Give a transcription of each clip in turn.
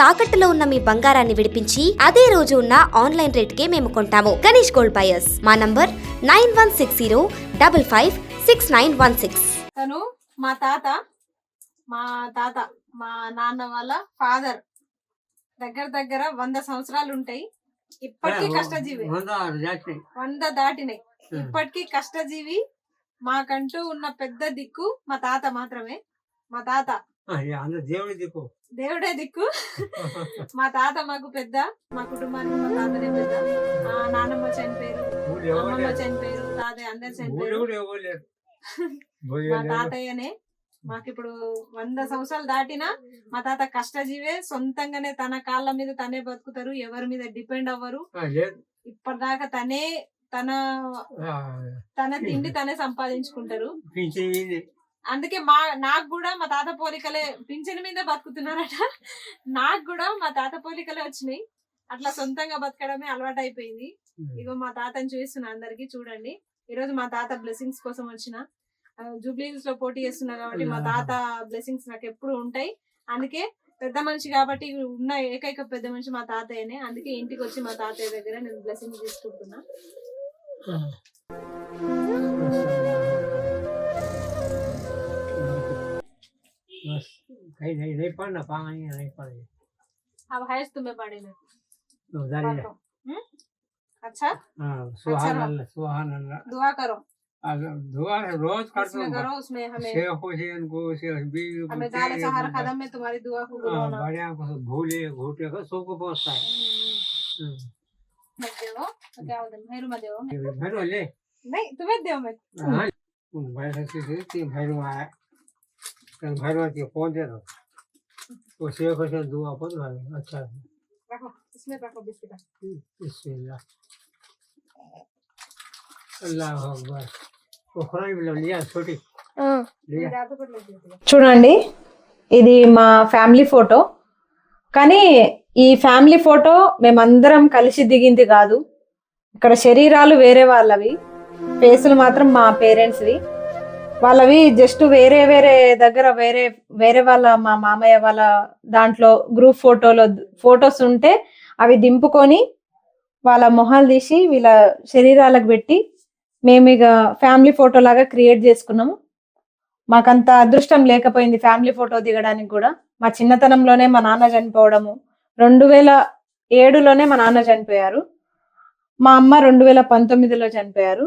తాకట్టులో ఉన్న మీ బంగారాన్ని విడిపించి అదే రోజు ఉన్న ఆన్లైన్ రేటుకే మేము కొంటాము. Ganesh gold buyers. మా నంబర్ 9160556916. తను మా తాత మా నాన్న వాళ్ళ ఫాదర్ దగ్గర 100 సంవత్సరాలు ఉంటాయి. ఇప్పటికీ కష్టజీవి, 100 దాటినాయి. ఇప్పటికీ కష్టజీవి. మాకంటూ ఉన్న పెద్ద దిక్కు మా తాత మాత్రమే. మా తాత దేవుడే దిక్కు. మా తాత మాకు పెద్ద, మా కుటుంబానికి మా తాతనే పెద్ద. నాన్నమ్మ చనిపోయారు, అమ్మమ్మ చనిపోయారు, తాతయ్య అందరు చనిపోయారు. మా తాతయ్యనే మాకు ఇప్పుడు 100 సంవత్సరాలు దాటినా మా తాత కష్టజీవే. సొంతంగానే తన కాళ్ళ మీద తనే బతుకుతారు, ఎవరి మీద డిపెండ్ అవ్వరు. ఇప్పటిదాకా తనే తన తిండి తనే సంపాదించుకుంటారు. అందుకే నాకు కూడా మా తాత పోలికలే, పింఛన్ మీద బతుకుతున్నారట. నాకు కూడా మా తాత పోలికలే వచ్చినాయి. అట్లా సొంతంగా బతకడమే అలవాటు అయిపోయింది. ఇగో మా తాతని చూపిస్తున్నా అందరికి, చూడండి. ఈరోజు మా తాత బ్లెస్సింగ్స్ కోసం వచ్చిన. జూబ్లీహిల్స్ లో పోటీ చేస్తున్నా కాబట్టి మా తాత బ్లెస్సింగ్స్ నాకు ఎప్పుడు ఉంటాయి. అందుకే పెద్ద మనిషి కాబట్టి ఉన్న ఏకైక పెద్ద మనిషి మా తాతయ్యనే. అందుకే ఇంటికి వచ్చి మా తాతయ్య దగ్గర నేను బ్లెస్సింగ్స్ తీసుకుంటున్నా. अब हैज तुम्हें पढ़े में अच्छा सुभान अल्लाह दुआ करो। दुआ रोज करते उसमें करो, उसमें हमें शेख हुसैन को हमें दाल सहारा कदम में तुम्हारी दुआ को बुलाना। बढ़िया को भूले घोटे को सबको पहुंचता है। मत देवो क्या बोलते हैं, भैरू मत देवो। भैरू ले नहीं तुम्हें देवो मैं। हां उन भैरू से तीन भैरू आए, कल भैरू के फोन दे दो तो शेख हुसैन दुआ पर अच्छा रखो, इसमें रखो बिस्किट। बिस्मिल्लाह अल्लाह अकबर। वो खुरान भी लिया छोटी लिया। చూడండి, ఇది మా ఫ్యామిలీ ఫోటో. కానీ ఈ ఫ్యామిలీ ఫోటో మేమందరం కలిసి దిగింది కాదు. ఇక్కడ శరీరాలు వేరే వాళ్ళవి, ఫేసులు మాత్రం మా పేరెంట్స్వి. వాళ్ళవి జస్ట్ వేరే దగ్గర వేరే వాళ్ళ మా మామయ్య వాళ్ళ దాంట్లో గ్రూప్ ఫోటోస్ ఉంటే అవి దింపుకొని వాళ్ళ మొహాలు తీసి వీళ్ళ శరీరాలకు పెట్టి మేము ఇక ఫ్యామిలీ ఫోటో లాగా క్రియేట్ చేసుకున్నాము. మాకంత అదృష్టం లేకపోయింది ఫ్యామిలీ ఫోటో దిగడానికి కూడా. మా చిన్నతనంలోనే మా నాన్న చనిపోవడము, 2007లోనే మా నాన్న చనిపోయారు. మా అమ్మ 2019లో చనిపోయారు.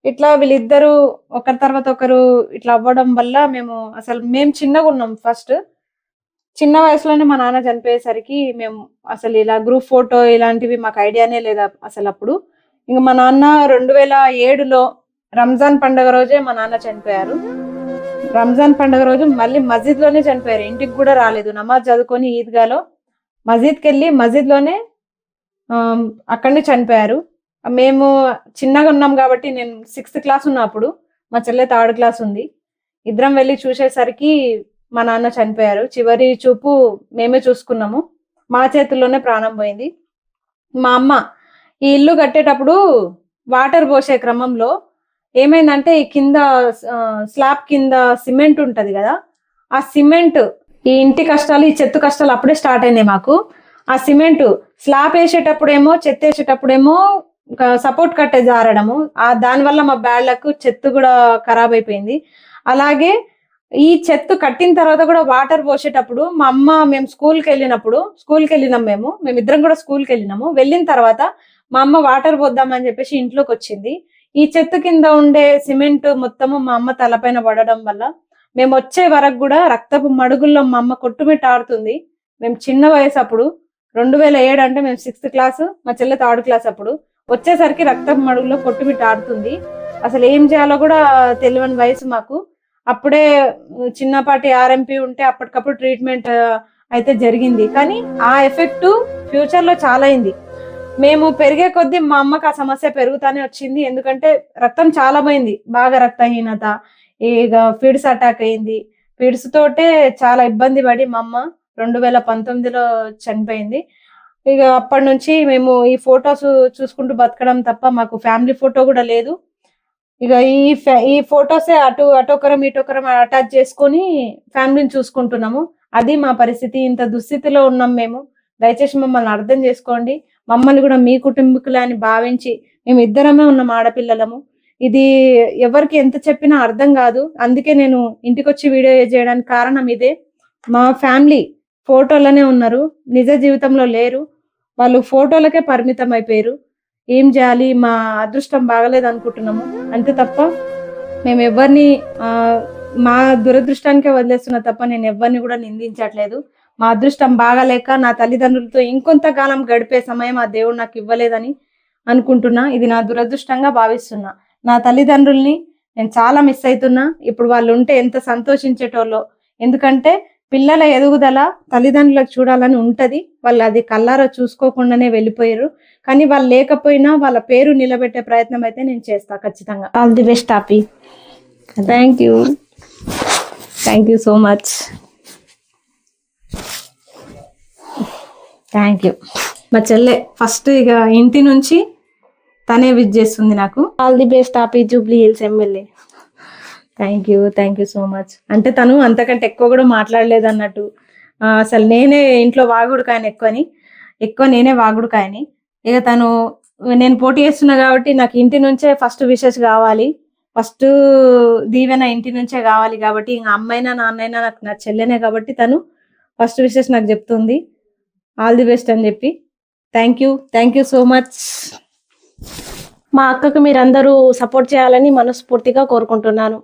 ఇట్లా వీళ్ళిద్దరూ ఒకరి తర్వాత ఒకరు ఇట్లా అవ్వడం వల్ల మేము చిన్నగా ఉన్నాం. ఫస్ట్ చిన్న వయసులోనే మా నాన్న చనిపోయేసరికి మేము అసలు ఇలా గ్రూప్ ఫోటో ఇలాంటివి మాకు ఐడియానే లేదా అసలు. అప్పుడు ఇంకా మా నాన్న 2007లో రంజాన్ పండుగ రోజే మా నాన్న చనిపోయారు. రంజాన్ పండుగ రోజు మళ్ళీ మస్జిద్ లోనే చనిపోయారు, ఇంటికి కూడా రాలేదు. నమాజ్ చదువుకొని ఈద్గాలో మస్జిద్కి వెళ్ళి మస్జిద్ లోనే అక్కడనే చనిపోయారు. మేము చిన్నగా ఉన్నాం కాబట్టి, నేను 6th క్లాస్ ఉన్నప్పుడు, మా చెల్లె 3rd క్లాస్ ఉంది. ఇద్దరం వెళ్ళి చూసేసరికి మా నాన్న చనిపోయారు. చివరి చూపు మేమే చూసుకున్నాము. మా చేతుల్లోనే ప్రాణం పోయింది. మా అమ్మ ఈ ఇల్లు కట్టేటప్పుడు వాటర్ పోసే క్రమంలో ఏమైందంటే, ఈ కింద స్లాబ్ కింద సిమెంట్ ఉంటది కదా, ఆ సిమెంట్, ఈ ఇంటి కష్టాలు ఈ చెత్త కష్టాలు అప్పుడే స్టార్ట్ అయినాయి మాకు. ఆ సిమెంట్ స్లాబ్ వేసేటప్పుడేమో చెత్త వేసేటప్పుడేమో సపోర్ట్ కట్టే జారడము, దానివల్ల మా బ్యాడ్లకు చెత్త కూడా ఖరాబ్ అయిపోయింది. అలాగే ఈ చెత్త కట్టిన తర్వాత కూడా వాటర్ పోసేటప్పుడు మా అమ్మ, మేము స్కూల్కి వెళ్ళినాం, మేమిద్దరం కూడా స్కూల్కి వెళ్ళినాము. వెళ్ళిన తర్వాత మా అమ్మ వాటర్ పోద్దామని చెప్పేసి ఇంట్లోకి వచ్చింది. ఈ చెత్త కింద ఉండే సిమెంట్ మొత్తము మా అమ్మ తలపైన పడడం వల్ల మేము వచ్చే వరకు కూడా రక్తపు మడుగుల్లో మా అమ్మ కొట్టుమిట్ట ఆడుతుంది. మేము చిన్న వయసు అప్పుడు, 2007 అంటే మేము 6th క్లాస్, మా చెల్లె 3rd క్లాస్. అప్పుడు వచ్చేసరికి రక్తపు మడుగులో కొట్టుమిట్ట ఆడుతుంది. అసలు ఏం చేయాలో కూడా తెలియని వయసు మాకు. అప్పుడే చిన్నపాటి ఆర్ఎంపీ ఉంటే అప్పటికప్పుడు ట్రీట్మెంట్ అయితే జరిగింది. కానీ ఆ ఎఫెక్ట్ ఫ్యూచర్ లో చాలా అయింది. మేము పెరిగే కొద్దీ మా అమ్మకి ఆ సమస్య పెరుగుతానే వచ్చింది. ఎందుకంటే రక్తం చాలా పోయింది, బాగా రక్తహీనత, ఇక ఫిడ్స్ అటాక్ అయింది. ఫిడ్స్ తోటే చాలా ఇబ్బంది పడి మా అమ్మ 2019లో చనిపోయింది. ఇక అప్పటి నుంచి మేము ఈ ఫొటోస్ చూసుకుంటూ బతకడం తప్ప మాకు ఫ్యామిలీ ఫోటో కూడా లేదు. ఇక ఈ ఫొటోసే అటొకరం ఇటొకరం అటాచ్ చేసుకొని ఫ్యామిలీని చూసుకుంటున్నాము. అది మా పరిస్థితి. ఇంత దుస్థితిలో ఉన్నాం మేము. దయచేసి మమ్మల్ని అర్థం చేసుకోండి. మమ్మల్ని కూడా మీ కుటుంబీకులే అని భావించి మేము ఇద్దరమే ఉన్నాం ఆడపిల్లలము. ఇది ఎవరికి ఎంత చెప్పినా అర్థం కాదు. అందుకే నేను ఇంటికొచ్చి వీడియో చేయడానికి కారణం ఇదే. మా ఫ్యామిలీ ఫోటోలోనే ఉన్నారు, నిజ జీవితంలో లేరు. వాళ్ళు ఫోటోలకే పరిమితం అయిపోయారు. ఏం చేయాలి, మా అదృష్టం బాగలేదు అనుకుంటున్నాము అంతే తప్ప మేము ఎవరిని మా దురదృష్టానికే వదిలేస్తున్నా తప్ప నేను ఎవరిని కూడా నిందించట్లేదు. మా అదృష్టం బాగాలేక నా తల్లిదండ్రులతో ఇంకొంతకాలం గడిపే సమయం ఆ దేవుడు నాకు ఇవ్వలేదని అనుకుంటున్నా. ఇది నా దురదృష్టంగా భావిస్తున్నా. నా తల్లిదండ్రుల్ని నేను చాలా మిస్ అవుతున్నా. ఇప్పుడు వాళ్ళు ఉంటే ఎంత సంతోషించేటోళ్ళో. ఎందుకంటే పిల్లల ఎదుగుదల తల్లిదండ్రులకు చూడాలని ఉంటది. వాళ్ళు అది కల్లారా చూసుకోకుండానే వెళ్ళిపోయారు. కానీ వాళ్ళు లేకపోయినా వాళ్ళ పేరు నిలబెట్టే ప్రయత్నం అయితే నేను చేస్తా ఖచ్చితంగా. All the best happy. Thank you so much. Thank you. మా చెల్లె ఫస్ట్ ఇక ఇంటి నుంచి తనే విజ్ చేస్తుంది నాకు. All the best happy Jubilee hills MLA. Thank you so much. అంటే తను అంతకంటే ఎక్కువ కూడా మాట్లాడలేదు అన్నట్టు. అసలు నేనే ఇంట్లో వాగుడుకాయని ఎక్కువ నేనే వాగుడుకాయని. ఇక తను నేను పోటీ చేస్తున్నా కాబట్టి నాకు ఇంటి నుంచే ఫస్ట్ విషెస్ కావాలి, ఫస్ట్ దీవెన ఇంటి నుంచే కావాలి కాబట్టి ఇంకా అమ్మైనా నాన్నైనా నాకు నా చెల్లెనే కాబట్టి తను ఫస్ట్ విషెస్ నాకు చెప్తుంది. ఆల్ ది బెస్ట్ అని చెప్పి. Thank you so much. మా అక్కకు మీరందరూ సపోర్ట్ చేయాలని మనస్ఫూర్తిగా కోరుకుంటున్నాను.